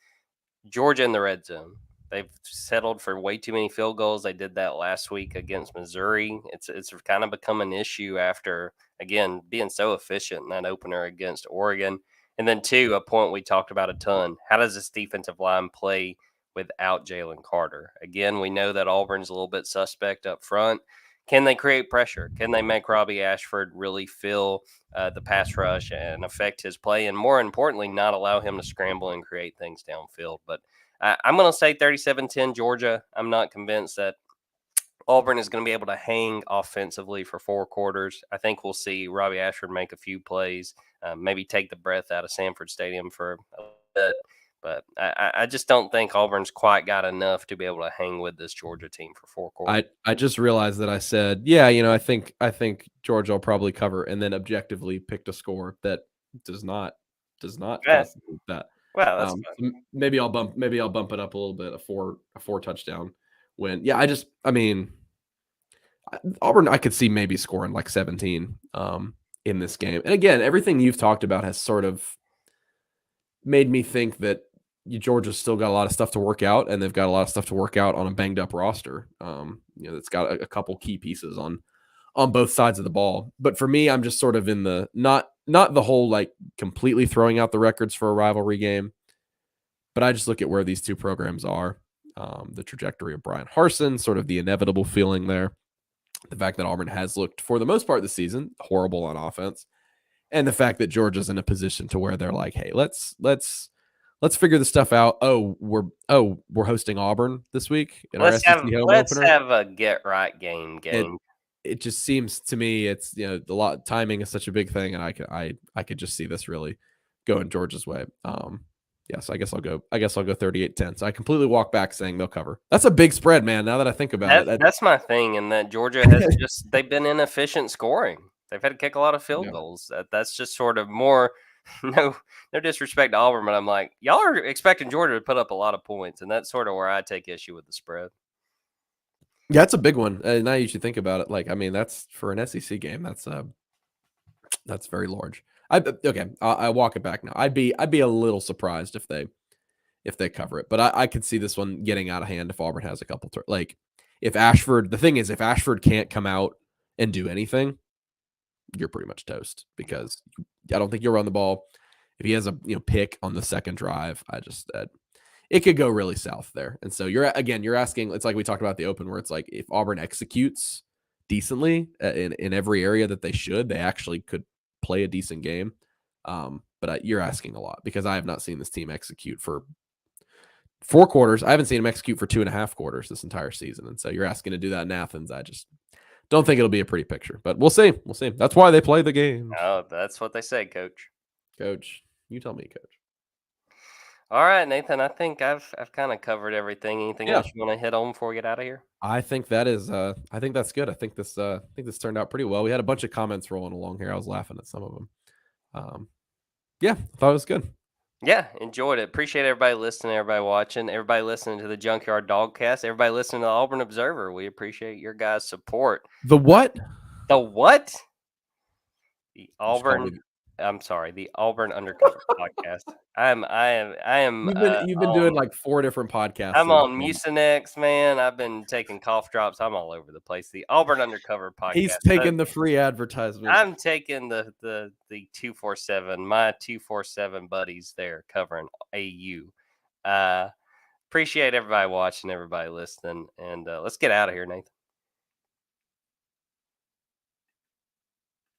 Georgia in the red zone. They've settled for way too many field goals. They did that last week against Missouri. It's kind of become an issue after, again, being so efficient in that opener against Oregon. And then two, a point we talked about a ton. How does this defensive line play without Jalen Carter? Again, we know that Auburn's a little bit suspect up front. Can they create pressure? Can they make Robbie Ashford really feel the pass rush and affect his play? And more importantly, not allow him to scramble and create things downfield. But I'm going to say 37-10 Georgia. I'm not convinced that Auburn is going to be able to hang offensively for 4 quarters. I think we'll see Robbie Ashford make a few plays, maybe take the breath out of Sanford Stadium for a bit. But I just don't think Auburn's quite got enough to be able to hang with this Georgia team for 4 quarters. I just realized that I said, yeah, I think Georgia will probably cover, and then objectively picked a score that does not constitute that. Well, that's fine. Maybe I'll bump it up a little bit, a four touchdown win. Yeah, Auburn, I could see maybe scoring like 17 in this game. And again, everything you've talked about has sort of made me think that Georgia's still got a lot of stuff to work out, and they've got a lot of stuff to work out on a banged up roster. That's got a couple key pieces on both sides of the ball. But for me, I'm just sort of in the not the whole like completely throwing out the records for a rivalry game, but I just look at where these two programs are, the trajectory of Brian Harsin, sort of the inevitable feeling there, the fact that Auburn has looked for the most part this season horrible on offense, and the fact that Georgia's in a position to where they're like, hey, let's figure this stuff out. We're hosting Auburn this week in our SEC home opener. Let's have a get right game. It just seems to me it's a lot. Timing is such a big thing, and I could just see this really going Georgia's way. So I guess I'll go 38-10. So I completely walk back saying they'll cover. That's a big spread, man. Now that I think about it, that's my thing. And that Georgia has they've been inefficient scoring. They've had to kick a lot of field goals. That's just sort of more. No disrespect to Auburn, but I'm like, y'all are expecting Georgia to put up a lot of points, and that's sort of where I take issue with the spread. Yeah, that's a big one. Now you should think about it. That's for an SEC game. That's very large. I walk it back now. I'd be a little surprised if they cover it, but I could see this one getting out of hand if Auburn has a couple if Ashford. The thing is, if Ashford can't come out and do anything, you're pretty much toast, because I don't think you'll run the ball. If he has a pick on the second drive, it could go really south there. And so you're asking, it's like we talked about the open, where it's like if Auburn executes decently in every area that they should, they actually could play a decent game. But you're asking a lot, because I have not seen this team execute for 4 quarters. I haven't seen them execute for 2.5 quarters this entire season. And so you're asking to do that in Athens. I just don't think it'll be a pretty picture, but we'll see. That's why they play the game. Oh, that's what they say, Coach. Coach, you tell me, Coach. All right, Nathan. I think I've kind of covered everything. Anything Yeah. else you want to hit on before we get out of here? I think I think that's good. I think this turned out pretty well. We had a bunch of comments rolling along here. I was laughing at some of them. Yeah, I thought it was good. Yeah, enjoyed it. Appreciate everybody listening, everybody watching, everybody listening to the Junkyard Dogcast, everybody listening to the Auburn Observer. We appreciate your guys' support. The what? The what? The Just call Auburn. me. I'm sorry, the Auburn Undercover podcast. You've been doing like 4 different podcasts I'm in on between. Mucinex, man. I've been taking cough drops. I'm all over the place. The Auburn Undercover He's podcast. taking the free advertisement. I'm taking the 247, my 247 buddies there covering AU. Appreciate everybody watching, everybody listening, and let's get out of here, Nathan.